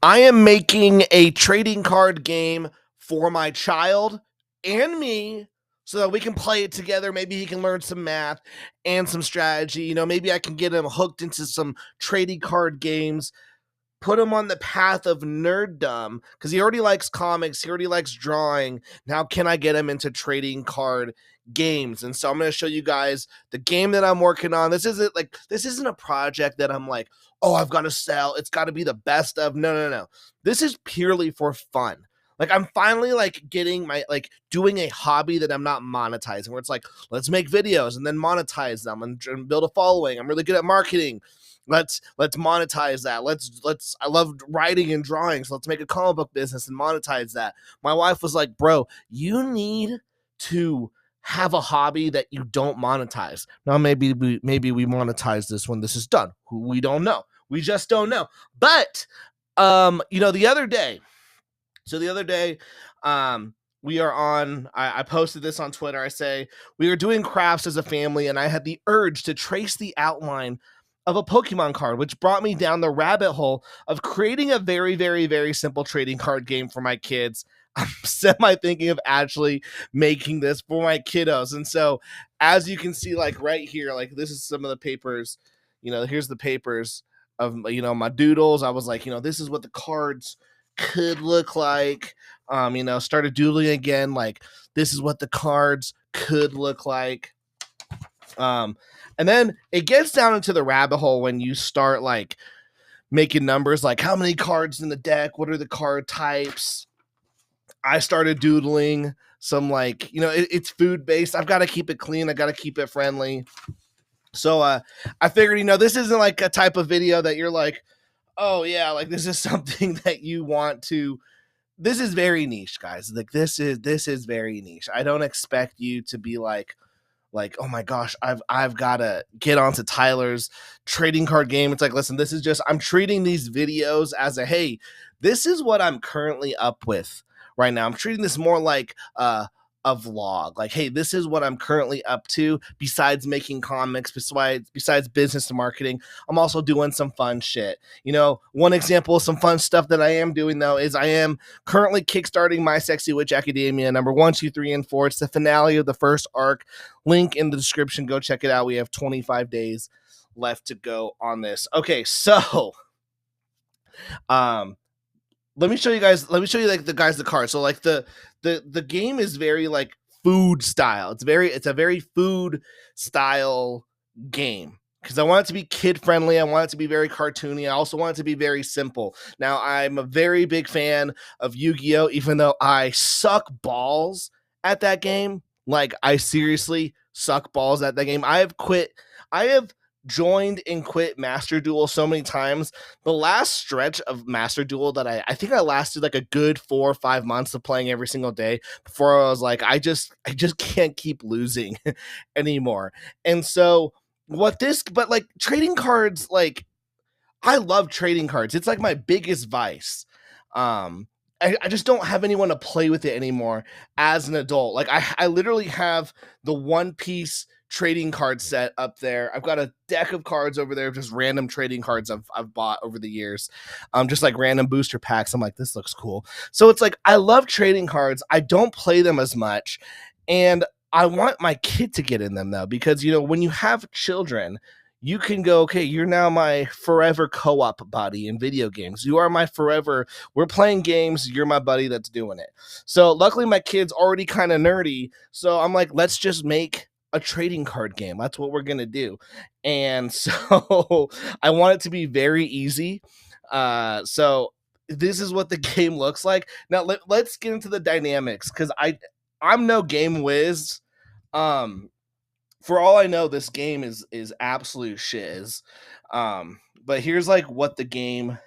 I am making a trading card game for my child and me so that we can play it together. Maybe he can learn some math and some strategy. Maybe I can get him hooked into some trading card games, put him on the path of nerddom because he already likes comics, he already likes drawing. Now, can I get him into trading card games? And so I'm going to show you guys the game that I'm working on. This isn't a project that I'm like, oh, I've got to sell. It's got to be the best of. No. This is purely for fun. Like, I'm finally getting doing a hobby that I'm not monetizing, where it's like, let's make videos and then monetize them and build a following. I'm really good at marketing. Let's monetize that. I love writing and drawing, so let's make a comic book business and monetize that. My wife was like, bro, you need to have a hobby that you don't monetize. Now maybe we monetize this when this is done. We don't know. We just don't know. But the other day, we are on, I posted this on Twitter. I say we were doing crafts as a family, and I had the urge to trace the outline of a Pokemon card, which brought me down the rabbit hole of creating a very, very, very simple trading card game for my kids. I'm semi-thinking of actually making this for my kiddos. And so, as you can see, right here, this is some of the papers. Here's the papers of, my doodles. I was like, this is what the cards could look like. Started doodling again. This is what the cards could look like. And then it gets down into the rabbit hole when you start making numbers, like how many cards in the deck, what are the card types. I started doodling some it's food based. I've got to keep it clean. I got to keep it friendly. So I figured, this isn't a type of video that you're like, oh yeah, this is something that you want to. This is very niche, guys. This is very niche. I don't expect you to be like, oh my gosh, I've got to get onto Tyler's trading card game. It's like, listen, this is just, I'm treating these videos as a, hey, this is what I'm currently up with right now. I'm treating this more like a vlog. Like, hey, this is what I'm currently up to. Besides making comics, besides business and marketing, I'm also doing some fun shit. One example of some fun stuff that I am doing though is I am currently kickstarting My Sexy Witch Academia number 1, 2, 3, and 4. It's the finale of the first arc. Link in the description. Go check it out. We have 25 days left to go on this. Okay, so let me show you the cards. So the game is very food style. It's a very food style game because I want it to be kid friendly. I want it to be very cartoony. I also want it to be very simple. Now, I'm a very big fan of Yu-Gi-Oh, even though I suck balls at that game. I seriously suck balls at that game. I have joined and quit Master Duel so many times. The last stretch of Master Duel that I think I lasted a good 4 or 5 months of playing every single day before I was like, I just can't keep losing anymore. And so trading cards, I love trading cards. It's my biggest vice. I just don't have anyone to play with it anymore as an adult. I literally have the One Piece trading card set up there. I've got a deck of cards over there, just random trading cards I've bought over the years. Just random booster packs. I'm like, this looks cool. So it's I love trading cards. I don't play them as much. And I want my kid to get in them though, because when you have children, you can go, okay, you're now my forever co-op buddy in video games. You are my forever, we're playing games, you're my buddy that's doing it. So luckily my kid's already kind of nerdy. So I'm like, let's just make a trading card game. That's what we're going to do. And so I want it to be very easy. So this is what the game looks like. Now let's get into the dynamics because I'm no game whiz. For all I know, this game is absolute shiz. But here's what the game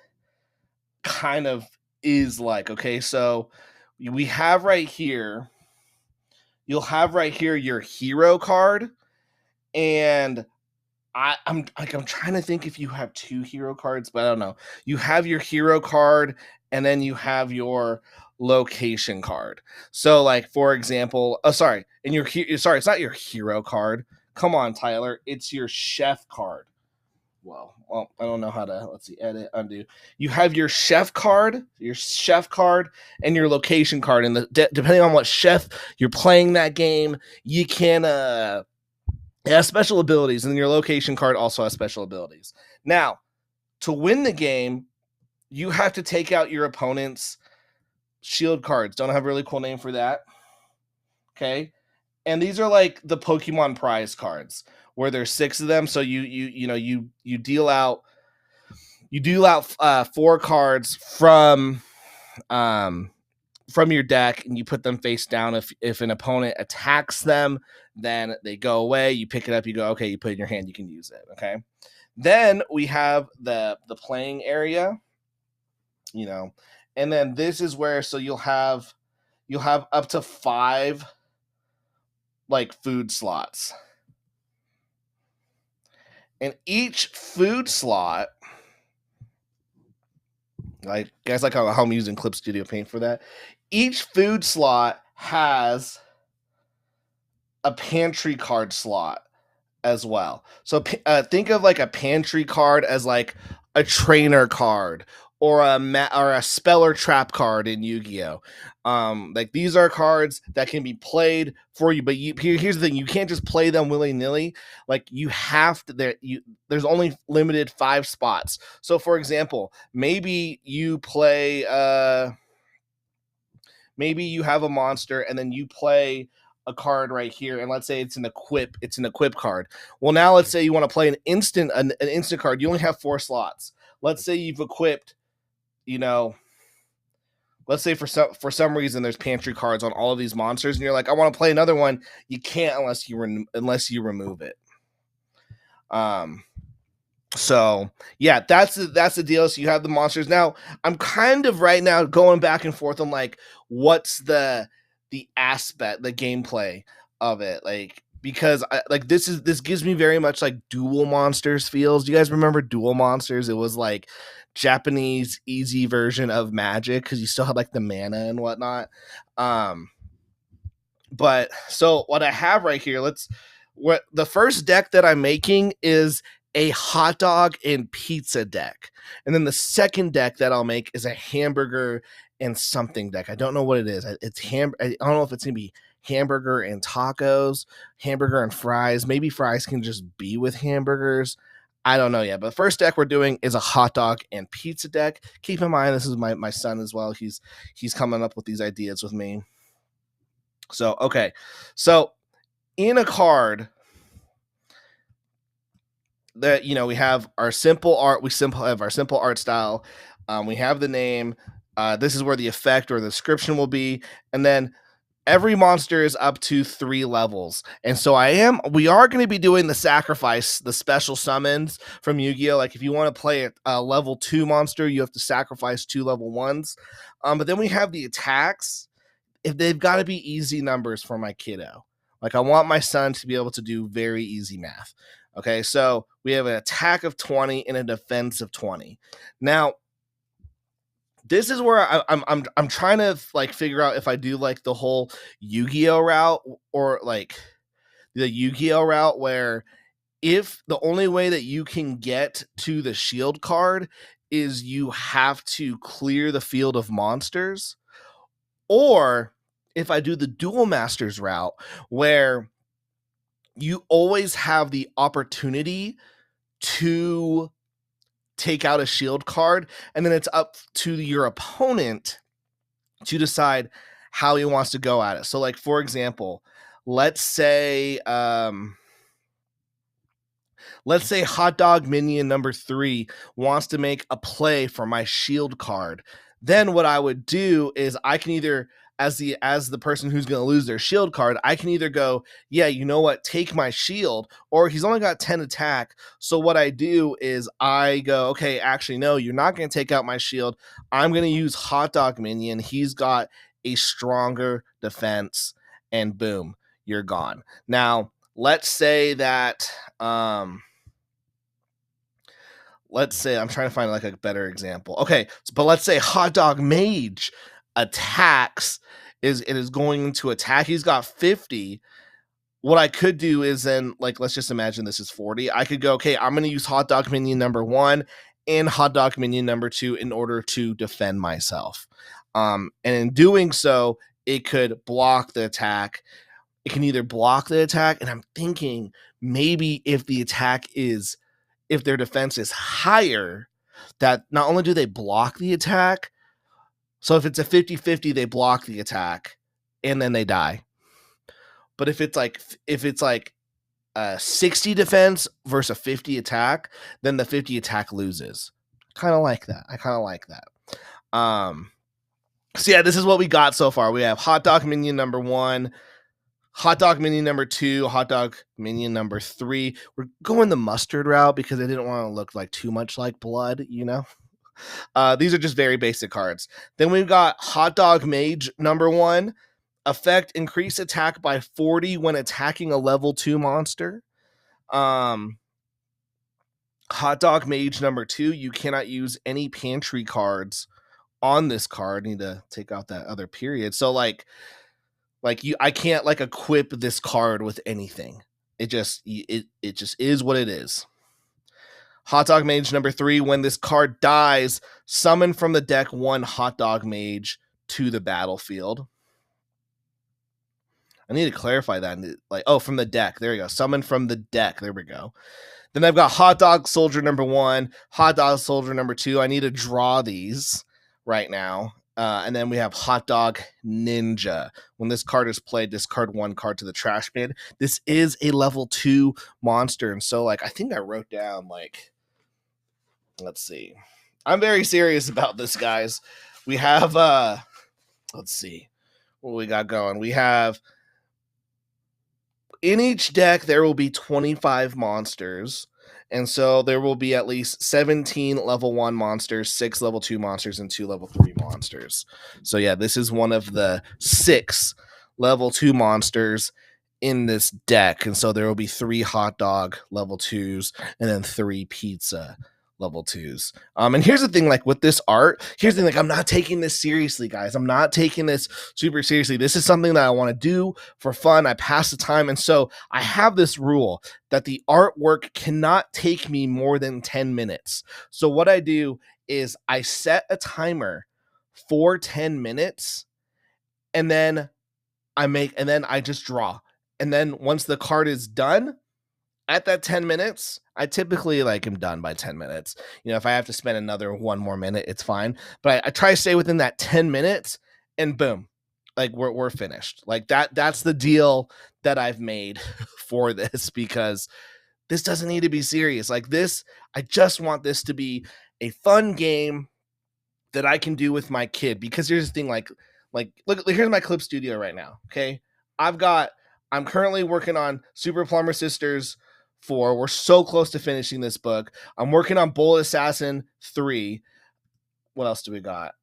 kind of is like. Okay, so we have right here, you'll have right here your hero card, and I'm trying to think if you have 2 hero cards, but I don't know. You have your hero card, and then you have your location card. So for example, it's not your hero card. Come on, Tyler, it's your chef card, Well, I don't know how to, let's see, edit, undo. You have your chef card, and your location card. And depending on what chef you're playing that game, you can, it has special abilities, and your location card also has special abilities. Now, to win the game, you have to take out your opponent's shield cards. Don't I have a really cool name for that? Okay. And these are like the Pokemon prize cards where there's 6 of them. So you deal out 4 cards from your deck, and you put them face down. If an opponent attacks them, then they go away. You pick it up, you go, okay, you put it in your hand, you can use it. Okay. Then we have the playing area, and then this is where, so you'll have up to 5 like food slots. And each food slot, like guys, like how I'm using Clip Studio Paint for that. Each food slot has a pantry card slot as well. So think of like a pantry card as like a trainer card or a speller trap card in Yu-Gi-Oh. Like these are cards that can be played for you, but here's the thing: you can't just play them willy-nilly. Like you have to. There's only limited 5 spots. So, for example, maybe you play. Maybe you have a monster, and then you play a card right here, and let's say it's an equip card. Well, now let's say you want to play an instant card. You only have 4 slots. Let's say you've equipped, let's say for some reason there's pantry cards on all of these monsters, and you're like, I want to play another one. You can't unless you remove it. So yeah, that's the deal. So you have the monsters. Now I'm kind of right now going back and forth on like what's the aspect, the gameplay of it, like, because this gives me very much like Duel Monsters feels. Do you guys remember Duel Monsters? It was like Japanese easy version of Magic because you still had like the mana and whatnot. But so what I have right here, what the first deck that I'm making is a hot dog and pizza deck. And then the second deck that I'll make is a hamburger and something deck. I don't know what it is. I don't know if it's going to be hamburger and tacos, hamburger and fries. Maybe fries can just be with hamburgers. I don't know yet. But the first deck we're doing is a hot dog and pizza deck. Keep in mind, this is my son as well. He's coming up with these ideas with me. So, okay. So in a card that, we have our simple art. We have our simple art style. We have the name. This is where the effect or the description will be. And then every monster is up to 3 levels. And so we are going to be doing the sacrifice, the special summons from Yu-Gi-Oh! Like if you want to play a level 2 monster, you have to sacrifice 2 level 1s. But then we have the attacks. If they've got to be easy numbers for my kiddo. Like I want my son to be able to do very easy math. Okay, so we have an attack of 20 and a defense of 20. Now, this is where I'm trying to like figure out if I do like the whole Yu-Gi-Oh route or like the Yu-Gi-Oh route where if the only way that you can get to the shield card is you have to clear the field of monsters, or if I do the Duel Masters route where you always have the opportunity to take out a shield card, and then it's up to your opponent to decide how he wants to go at it. So like, for example, let's say hot dog minion number 3 wants to make a play for my shield card. Then what I would do is I can either, as the person who's going to lose their shield card, I can either go, yeah, you know what, take my shield, or he's only got 10 attack. So what I do is I go, okay, actually, no, you're not going to take out my shield. I'm going to use hot dog minion. He's got a stronger defense, and boom, you're gone. Now, let's say that, let's say I'm trying to find like a better example. Okay, but let's say hot dog mage attacks is going to attack. He's got 50. what I could do is then, like, let's just imagine this is 40. I could go, okay, I'm going to use hot dog minion number 1 and hot dog minion number 2 in order to defend myself. And in doing so, it could block the attack. It can either block the attack, and I'm thinking maybe if their defense is higher, that not only do they block the attack, so if it's a 50-50, they block the attack and then they die. But if it's like a 60 defense versus a 50 attack, then the 50 attack loses. Kind of like that. I kind of like that. So yeah, this is what we got so far. We have hot dog minion number 1, hot dog minion number 2, hot dog minion number 3. We're going the mustard route because I didn't want to look like too much like blood, you know? These are just very basic cards. Then we've got hot dog mage number 1. Effect, increase attack by 40 when attacking a level 2 monster. Hot dog mage number 2. You cannot use any pantry cards on this card. Need to take out that other period. So I can't like equip this card with anything. It just is what it is. Hot dog mage number 3. When this card dies, summon from the deck 1 hot dog mage to the battlefield. I need to clarify that. From the deck. There we go. Summon from the deck. There we go. Then I've got hot dog soldier number 1, hot dog soldier number 2. I need to draw these right now. And then we have hot dog ninja. When this card is played, discard 1 card to the trash bin. This is a level 2 monster. And so I think I wrote down let's see. I'm very serious about this, guys. We have, let's see what we got going. We have, in each deck, there will be 25 monsters. And so there will be at least 17 level 1 monsters, 6 level 2 monsters, and 2 level 3 monsters. So yeah, this is one of the 6 level 2 monsters in this deck. And so there will be 3 hot dog level 2s and then 3 pizza level 2s. And here's the thing, with this art, I'm not taking this seriously, guys. I'm not taking this super seriously. This is something that I want to do for fun. I pass the time. And so I have this rule that the artwork cannot take me more than 10 minutes. So what I do is I set a timer for 10 minutes and then I just draw. And then once the card is done, at that 10 minutes, I typically am done by 10 minutes. If I have to spend another 1 more minute, it's fine. But I try to stay within that 10 minutes and boom, we're finished. That's the deal that I've made for this, because this doesn't need to be serious. I just want this to be a fun game that I can do with my kid. Because here's the thing, look, here's my clip studio right now. Okay. I'm currently working on Super Plumber Sisters 4. We're so close to finishing this book. I'm working on Bullet Assassin 3. What else do we got?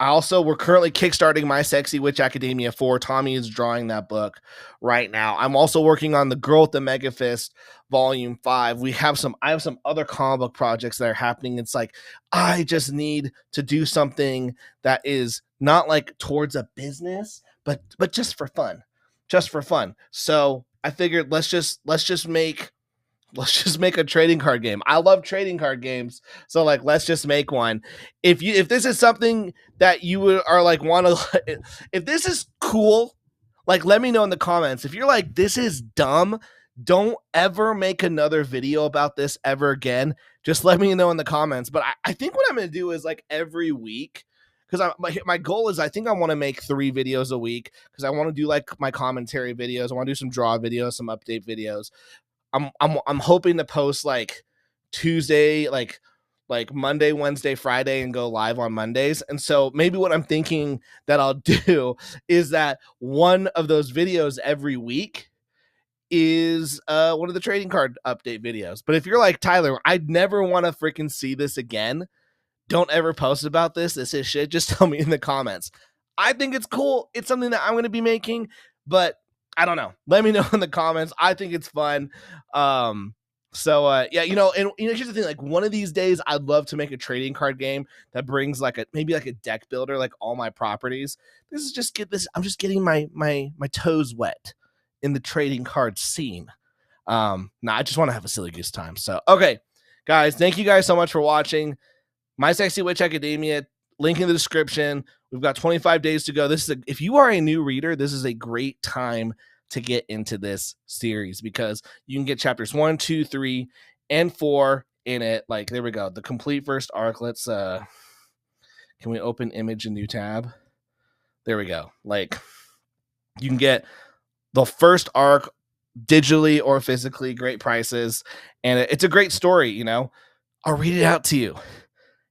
We're currently kickstarting My Sexy Witch Academia 4. Tommy is drawing that book right now. I'm also working on The Girl with the Mega Fist Volume 5. I have some other comic book projects that are happening. It's I just need to do something that is not towards a business, but just for fun. Just for fun. So I figured let's just make a trading card game. I love trading card games. So let's just make one. If this is something that you are want to, if this is cool, let me know in the comments. If you're this is dumb, don't ever make another video about this ever again. Just let me know in the comments. But I think what I'm going to do is every week, because my goal is I think I want to make 3 videos a week, because I want to do my commentary videos. I want to do some draw videos, some update videos. I'm hoping to post Tuesday, Monday, Wednesday, Friday, and go live on Mondays. And so maybe what I'm thinking that I'll do is that one of those videos every week is one of the trading card update videos. But if you're Tyler, I'd never want to freaking see this again, don't ever post about this. This is shit. Just tell me in the comments. I think it's cool. It's something that I'm going to be making, but I don't know. Let me know in the comments. I think it's fun. Yeah, and here's the thing. One of these days, I'd love to make a trading card game that brings maybe a deck builder, all my properties. I'm just getting my toes wet in the trading card scene. I just want to have a silly goose time. So, okay, guys, thank you guys so much for watching. My Sexy Witch Academia, link in the description. We've got 25 days to go. If you are a new reader, this is a great time to get into this series because you can get chapters 1, 2, 3, and 4 in it. Like, there we go. The complete first arc. Let's can we open image and new tab? There we go. Like, you can get the first arc digitally or physically, great prices, and it's a great story, you know. I'll read it out to you.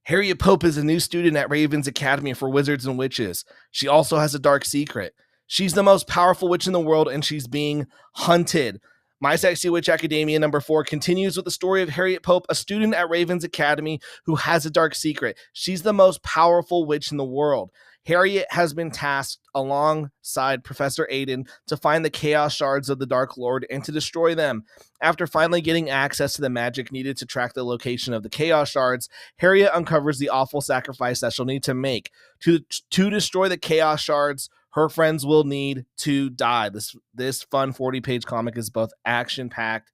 Harriet Pope is a new student at Raven's Academy for Wizards and Witches. She also has a dark secret. She's the most powerful witch in the world, and she's being hunted. My Sexy Witch Academia number 4 continues with the story of Harriet Pope, a student at Raven's Academy who has a dark secret. She's the most powerful witch in the world. Harriet has been tasked alongside Professor Aiden to find the Chaos Shards of the Dark Lord and to destroy them. After finally getting access to the magic needed to track the location of the Chaos Shards, Harriet uncovers the awful sacrifice that she'll need to make. To destroy the Chaos Shards, her friends will need to die. This fun 40-page comic is both action-packed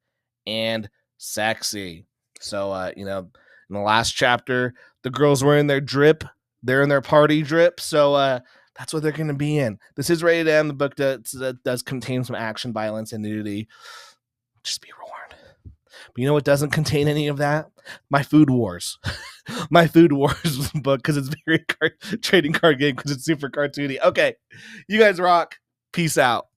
and sexy. So, you know, in the last chapter, the girls were in their drip. They're in their party drip, so that's what they're going to be in. This is rated M. The book does contain some action, violence, and nudity. Just be warned. But you know what doesn't contain any of that? My Food Wars. My Food Wars book, because it's very trading card game, because it's super cartoony. Okay, you guys rock. Peace out.